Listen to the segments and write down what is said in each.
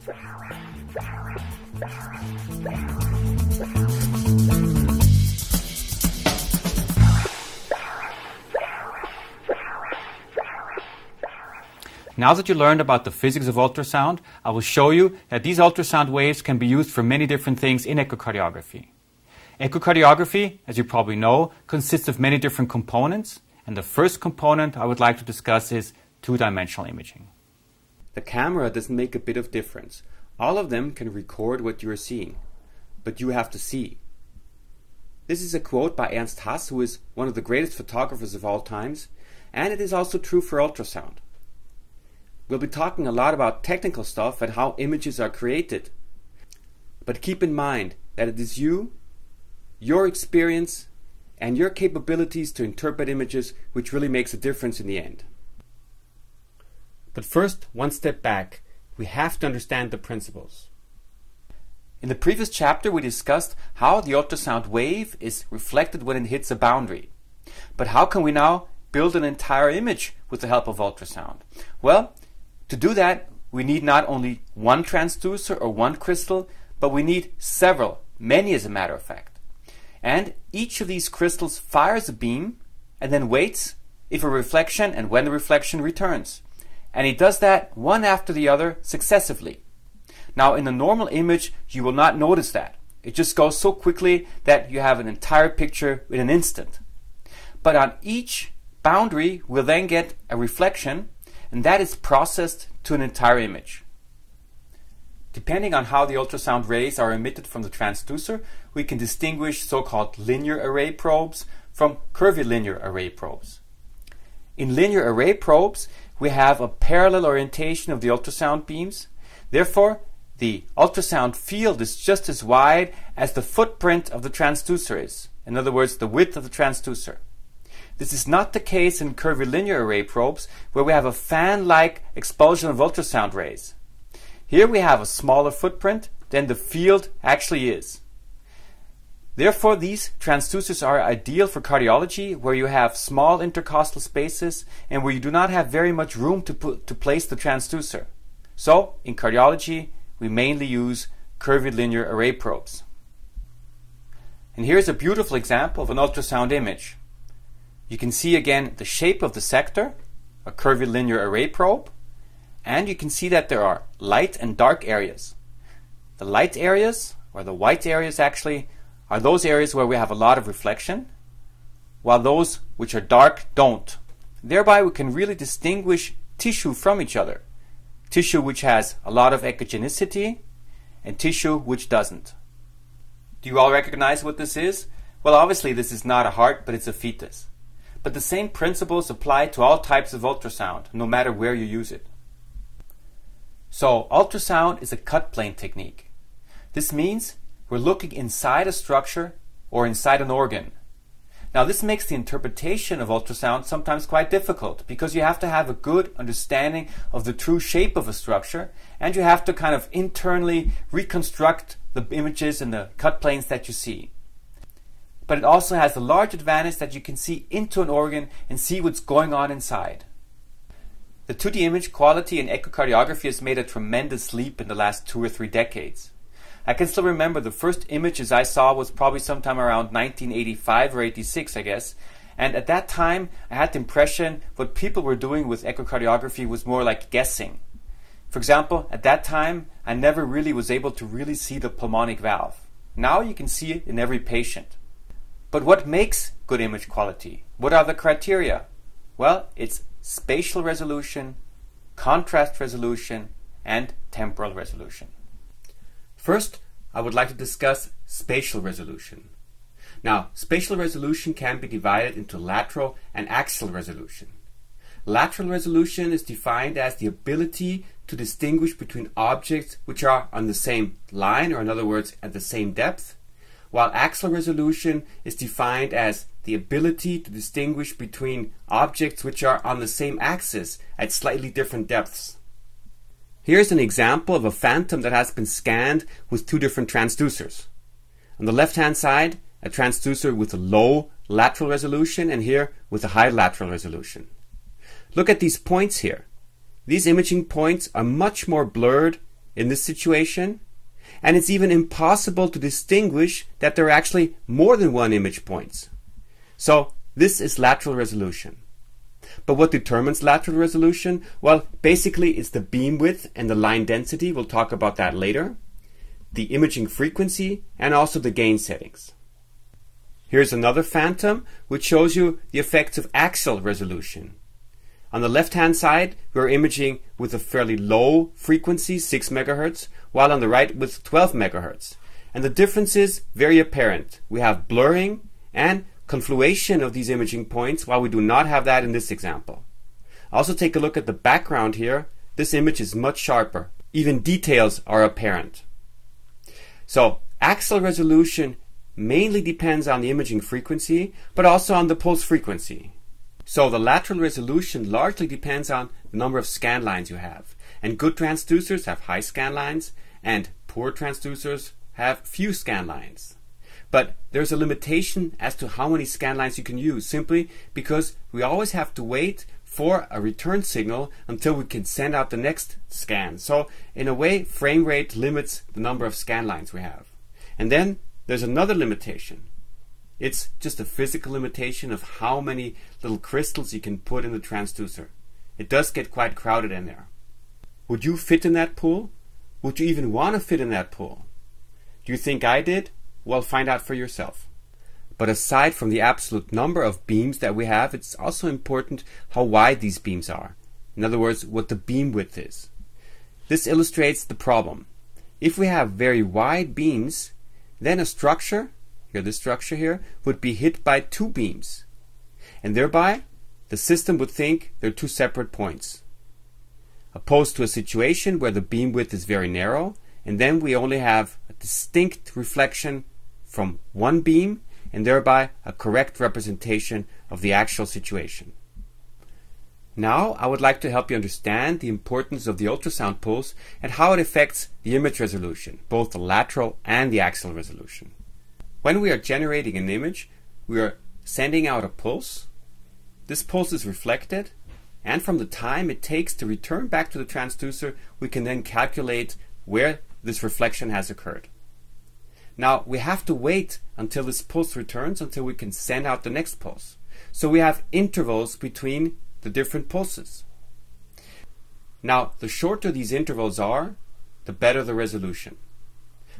Now that you learned about the physics of ultrasound, I will show you that these ultrasound waves can be used for many different things in echocardiography. Echocardiography, as you probably know, consists of many different components, and the first component I would like to discuss is two-dimensional imaging. The camera doesn't make a bit of difference. All of them can record what you are seeing, but you have to see. This is a quote by Ernst Haas, who is one of the greatest photographers of all times, and it is also true for ultrasound. We'll be talking a lot about technical stuff and how images are created. But keep in mind that it is you, your experience, and your capabilities to interpret images which really makes a difference in the end. But first, one step back. We have to understand the principles. In the previous chapter, we discussed how the ultrasound wave is reflected when it hits a boundary. But how can we now build an entire image with the help of ultrasound? Well, to do that, we need not only one transducer or one crystal, but we need several, many as a matter of fact. And each of these crystals fires a beam and then waits if a reflection and when the reflection returns. And it does that one after the other successively. Now, in a normal image, you will not notice that. It just goes so quickly that you have an entire picture in an instant. But on each boundary, we'll then get a reflection, and that is processed to an entire image. Depending on how the ultrasound rays are emitted from the transducer, we can distinguish so-called linear array probes from curvilinear array probes. In linear array probes, we have a parallel orientation of the ultrasound beams. Therefore, the ultrasound field is just as wide as the footprint of the transducer is. In other words, the width of the transducer. This is not the case in curvilinear array probes, where we have a fan-like expulsion of ultrasound rays. Here we have a smaller footprint than the field actually is. Therefore, these transducers are ideal for cardiology, where you have small intercostal spaces and where you do not have very much room to place the transducer. So, in cardiology, we mainly use curvilinear array probes. And here's a beautiful example of an ultrasound image. You can see again the shape of the sector, a curvilinear array probe, and you can see that there are light and dark areas. The light areas, or the white areas actually, are those areas where we have a lot of reflection, while those which are dark don't. Thereby we can really distinguish tissue from each other. Tissue which has a lot of echogenicity and tissue which doesn't. Do you all recognize what this is? Well, obviously this is not a heart, but it's a fetus. But the same principles apply to all types of ultrasound, no matter where you use it. So, ultrasound is a cut plane technique. This means we're looking inside a structure or inside an organ. Now, this makes the interpretation of ultrasound sometimes quite difficult, because you have to have a good understanding of the true shape of a structure, and you have to kind of internally reconstruct the images and the cut planes that you see. But it also has the large advantage that you can see into an organ and see what's going on inside. The 2D image quality in echocardiography has made a tremendous leap in the last 2 or 3 decades. I can still remember the first images I saw was probably sometime around 1985 or 86, I guess. And at that time, I had the impression what people were doing with echocardiography was more like guessing. For example, at that time, I never really was able to really see the pulmonic valve. Now you can see it in every patient. But what makes good image quality? What are the criteria? Well, it's spatial resolution, contrast resolution, and temporal resolution. First, I would like to discuss spatial resolution. Now, spatial resolution can be divided into lateral and axial resolution. Lateral resolution is defined as the ability to distinguish between objects which are on the same line, or in other words, at the same depth, while axial resolution is defined as the ability to distinguish between objects which are on the same axis at slightly different depths. Here's an example of a phantom that has been scanned with 2 different transducers. On the left-hand side, a transducer with a low lateral resolution, and here with a high lateral resolution. Look at these points here. These imaging points are much more blurred in this situation, and it's even impossible to distinguish that there are actually more than one image points. So this is lateral resolution. But what determines lateral resolution? Well, basically it's the beam width and the line density. We'll talk about that later. The imaging frequency and also the gain settings. Here's another phantom which shows you the effects of axial resolution. On the left hand side we're imaging with a fairly low frequency, 6 MHz, while on the right with 12 MHz. And the difference is very apparent. We have blurring and confluation of these imaging points, while we do not have that in this example. Also take a look at the background here. This image is much sharper. Even details are apparent. So axial resolution mainly depends on the imaging frequency, but also on the pulse frequency. So the lateral resolution largely depends on the number of scan lines you have. And good transducers have high scan lines, and poor transducers have few scan lines. But there's a limitation as to how many scan lines you can use, simply because we always have to wait for a return signal until we can send out the next scan. So in a way, frame rate limits the number of scan lines we have. And then there's another limitation. It's just a physical limitation of how many little crystals you can put in the transducer. It does get quite crowded in there. Would you fit in that pool? Would you even want to fit in that pool? Do you think I did? Well, find out for yourself. But aside from the absolute number of beams that we have, it's also important how wide these beams are. In other words, what the beam width is. This illustrates the problem. If we have very wide beams, then a structure, this structure here, would be hit by two beams. And thereby, the system would think they're two separate points. Opposed to a situation where the beam width is very narrow, and then we only have a distinct reflection from one beam, and thereby a correct representation of the actual situation. Now I would like to help you understand the importance of the ultrasound pulse and how it affects the image resolution, both the lateral and the axial resolution. When we are generating an image, we are sending out a pulse. This pulse is reflected, and from the time it takes to return back to the transducer, we can then calculate where this reflection has occurred. Now we have to wait until this pulse returns until we can send out the next pulse. So we have intervals between the different pulses. Now the shorter these intervals are, the better the resolution.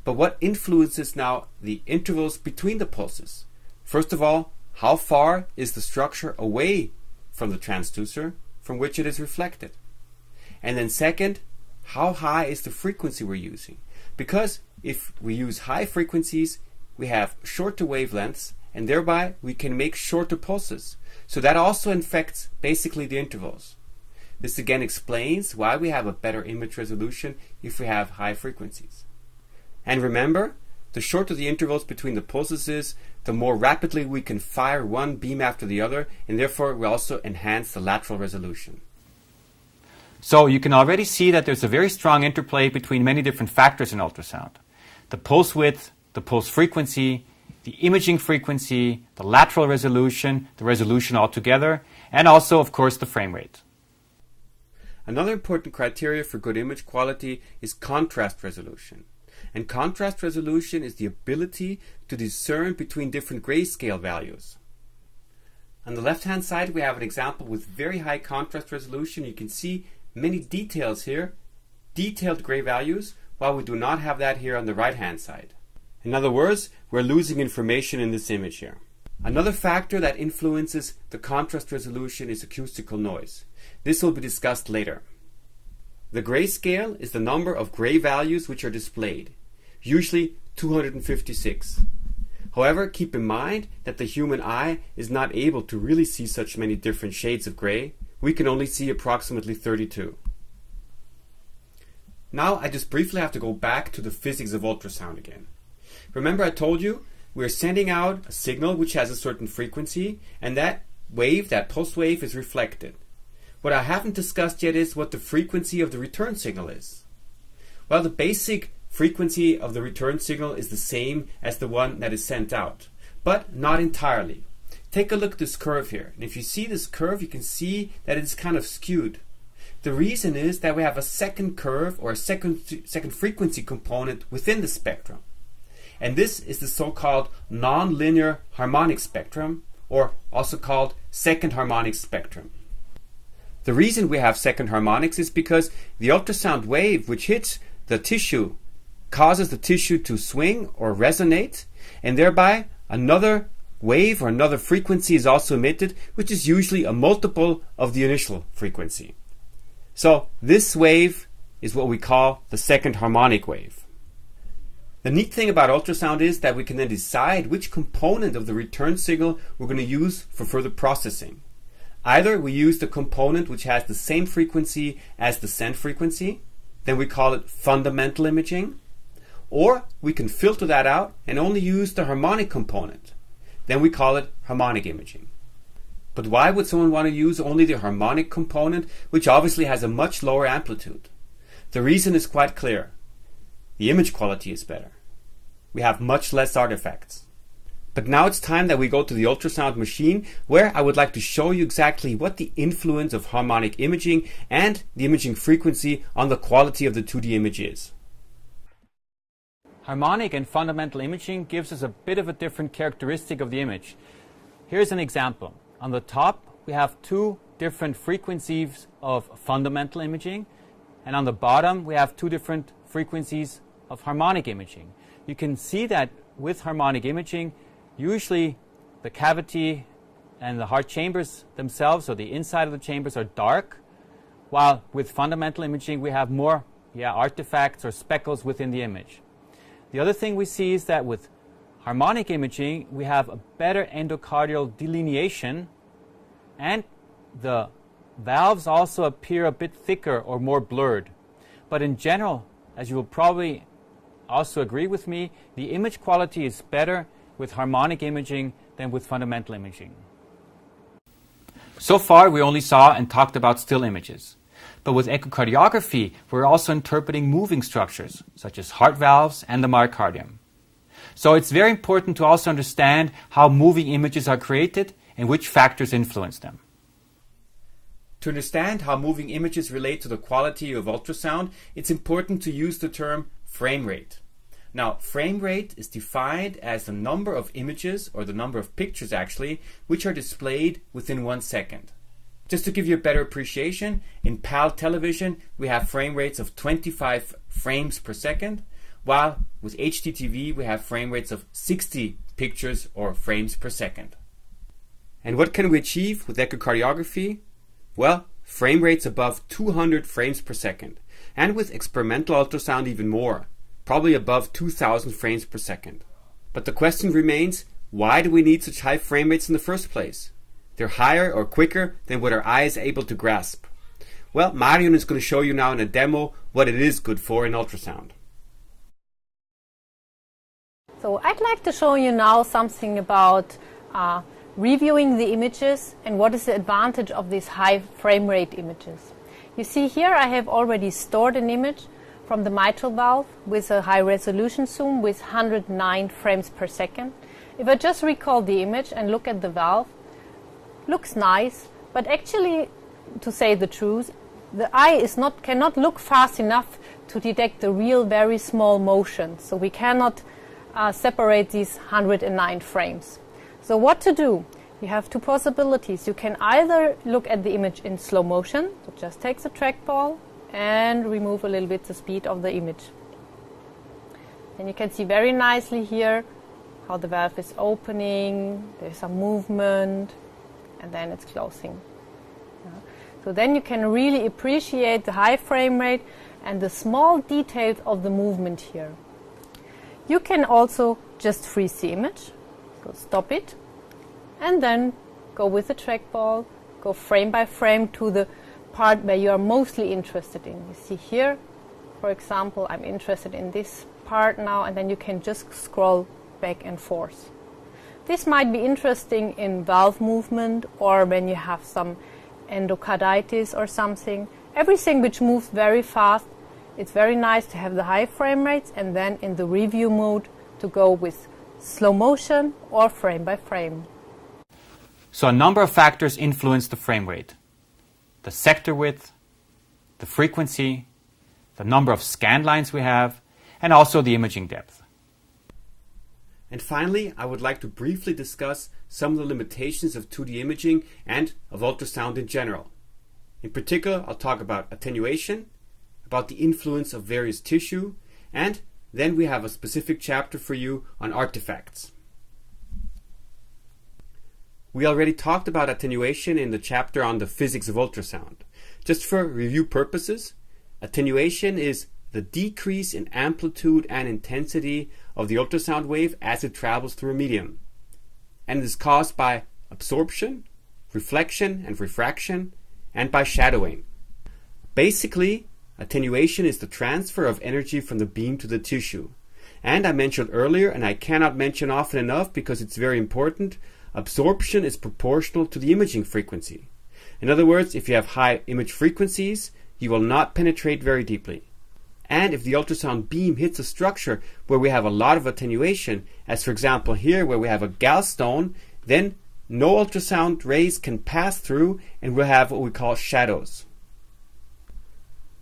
But what influences now the intervals between the pulses? First of all, how far is the structure away from the transducer from which it is reflected? And then second, how high is the frequency we're using? Because if we use high frequencies, we have shorter wavelengths, and thereby we can make shorter pulses. So that also affects basically the intervals. This again explains why we have a better image resolution if we have high frequencies. And remember, the shorter the intervals between the pulses is, the more rapidly we can fire one beam after the other, and therefore we also enhance the lateral resolution. So you can already see that there's a very strong interplay between many different factors in ultrasound. The pulse width, the pulse frequency, the imaging frequency, the lateral resolution, the resolution altogether, and also, of course, the frame rate. Another important criteria for good image quality is contrast resolution. And contrast resolution is the ability to discern between different grayscale values. On the left-hand side, we have an example with very high contrast resolution. You can see many details here, detailed gray values, while we do not have that here on the right-hand side. In other words, we're losing information in this image here. Another factor that influences the contrast resolution is acoustical noise. This will be discussed later. The grayscale is the number of gray values which are displayed, usually 256. However, keep in mind that the human eye is not able to really see such many different shades of gray. We can only see approximately 32. Now I just briefly have to go back to the physics of ultrasound again. Remember I told you we're sending out a signal which has a certain frequency, and that wave, that pulse wave, is reflected. What I haven't discussed yet is what the frequency of the return signal is. Well, the basic frequency of the return signal is the same as the one that is sent out, but not entirely. Take a look at this curve here, and if you see this curve, you can see that it's kind of skewed. The reason is that we have a second curve or a second frequency component within the spectrum. And this is the so-called nonlinear harmonic spectrum, or also called second harmonic spectrum. The reason we have second harmonics is because the ultrasound wave which hits the tissue causes the tissue to swing or resonate, and thereby another wave or another frequency is also emitted, which is usually a multiple of the initial frequency. So this wave is what we call the second harmonic wave. The neat thing about ultrasound is that we can then decide which component of the return signal we're going to use for further processing. Either we use the component which has the same frequency as the send frequency, then we call it fundamental imaging, or we can filter that out and only use the harmonic component, then we call it harmonic imaging. But why would someone want to use only the harmonic component, which obviously has a much lower amplitude? The reason is quite clear. The image quality is better. We have much less artifacts. But now it's time that we go to the ultrasound machine, where I would like to show you exactly what the influence of harmonic imaging and the imaging frequency on the quality of the 2D image is. Harmonic and fundamental imaging gives us a bit of a different characteristic of the image. Here's an example. On the top, we have two different frequencies of fundamental imaging, and on the bottom, we have two different frequencies of harmonic imaging. You can see that with harmonic imaging, usually the cavity and the heart chambers themselves, or the inside of the chambers, are dark, while with fundamental imaging, we have more artifacts or speckles within the image. The other thing we see is that with harmonic imaging, we have a better endocardial delineation, and the valves also appear a bit thicker or more blurred. But in general, as you will probably also agree with me, the image quality is better with harmonic imaging than with fundamental imaging. So far, we only saw and talked about still images. But with echocardiography, we're also interpreting moving structures, such as heart valves and the myocardium. So it's very important to also understand how moving images are created and which factors influence them. To understand how moving images relate to the quality of ultrasound, it's important to use the term frame rate. Now, frame rate is defined as the number of images, or the number of pictures actually, which are displayed within 1 second. Just to give you a better appreciation, in PAL television we have frame rates of 25 frames per second, while with HDTV we have frame rates of 60 pictures or frames per second. And what can we achieve with echocardiography? Well, frame rates above 200 frames per second, and with experimental ultrasound even more, probably above 2000 frames per second. But the question remains, why do we need such high frame rates in the first place? They're higher or quicker than what our eye is able to grasp. Well, Marion is going to show you now in a demo what it is good for in ultrasound. So I'd like to show you now something about reviewing the images and what is the advantage of these high frame rate images. You see here I have already stored an image from the mitral valve with a high resolution zoom with 109 frames per second. If I just recall the image and look at the valve, looks nice, but actually, to say the truth, the eye cannot look fast enough to detect the real very small motion. So we cannot separate these 109 frames. So what to do? You have two possibilities. You can either look at the image in slow motion, so just take the trackball and remove a little bit the speed of the image. And you can see very nicely here how the valve is opening, there's some movement, and then it's closing. So then you can really appreciate the high frame rate and the small details of the movement here. You can also just freeze the image, so stop it, and then go with the trackball, go frame by frame to the part where you are mostly interested in. You see here, for example, I'm interested in this part now, and then you can just scroll back and forth. This might be interesting in valve movement or when you have some endocarditis or something. Everything which moves very fast, it's very nice to have the high frame rates, and then in the review mode to go with slow motion or frame by frame. So a number of factors influence the frame rate. The sector width, the frequency, the number of scan lines we have, and also the imaging depth. And finally, I would like to briefly discuss some of the limitations of 2D imaging and of ultrasound in general. In particular, I'll talk about attenuation, about the influence of various tissue, and then we have a specific chapter for you on artifacts. We already talked about attenuation in the chapter on the physics of ultrasound. Just for review purposes, attenuation is the decrease in amplitude and intensity of the ultrasound wave as it travels through a medium, and is caused by absorption, reflection and refraction, and by shadowing. Basically, attenuation is the transfer of energy from the beam to the tissue. And I mentioned earlier, and I cannot mention often enough because it's very important, absorption is proportional to the imaging frequency. In other words, if you have high image frequencies, you will not penetrate very deeply. And if the ultrasound beam hits a structure where we have a lot of attenuation, as for example here where we have a gallstone, then no ultrasound rays can pass through and we'll have what we call shadows.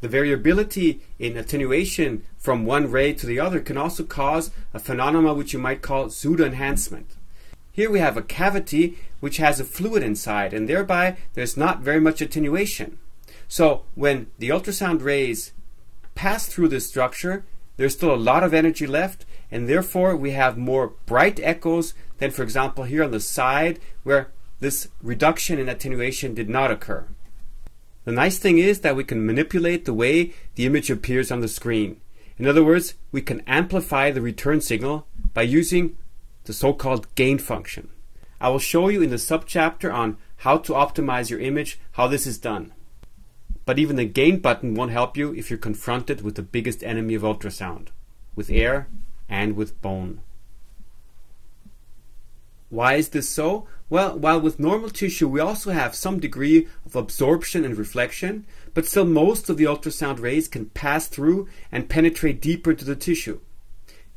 The variability in attenuation from one ray to the other can also cause a phenomenon which you might call pseudo-enhancement. Here we have a cavity which has a fluid inside, and thereby there's not very much attenuation. So when the ultrasound rays pass through this structure, there's still a lot of energy left, and therefore we have more bright echoes than, for example, here on the side where this reduction in attenuation did not occur. The nice thing is that we can manipulate the way the image appears on the screen. In other words, we can amplify the return signal by using the so-called gain function. I will show you in the subchapter on how to optimize your image how this is done. But even the gain button won't help you if you're confronted with the biggest enemy of ultrasound, with air and with bone. Why is this so? Well, while with normal tissue we also have some degree of absorption and reflection, but still most of the ultrasound rays can pass through and penetrate deeper into the tissue.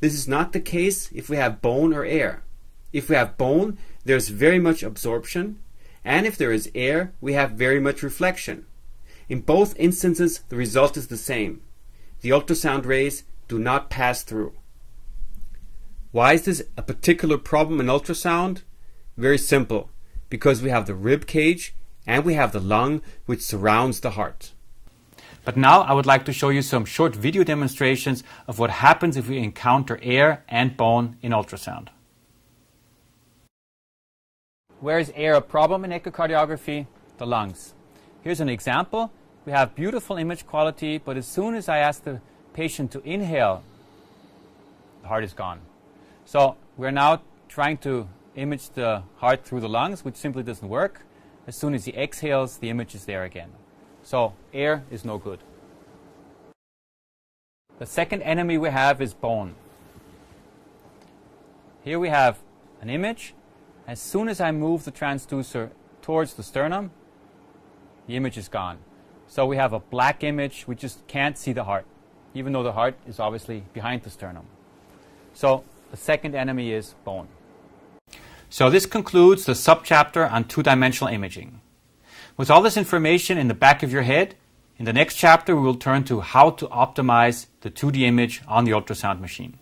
This is not the case if we have bone or air. If we have bone, there's very much absorption, and if there is air, we have very much reflection. In both instances, the result is the same. The ultrasound rays do not pass through. Why is this a particular problem in ultrasound? Very simple. Because we have the rib cage and we have the lung which surrounds the heart. But now I would like to show you some short video demonstrations of what happens if we encounter air and bone in ultrasound. Where is air a problem in echocardiography? The lungs. Here's an example. We have beautiful image quality, but as soon as I ask the patient to inhale, the heart is gone. So we're now trying to image the heart through the lungs, which simply doesn't work. As soon as he exhales, the image is there again. So air is no good. The second enemy we have is bone. Here we have an image. As soon as I move the transducer towards the sternum, the image is gone. So we have a black image. We just can't see the heart, even though the heart is obviously behind the sternum. So the second enemy is bone. So this concludes the subchapter on two-dimensional imaging. With all this information in the back of your head, in the next chapter we will turn to how to optimize the 2D image on the ultrasound machine.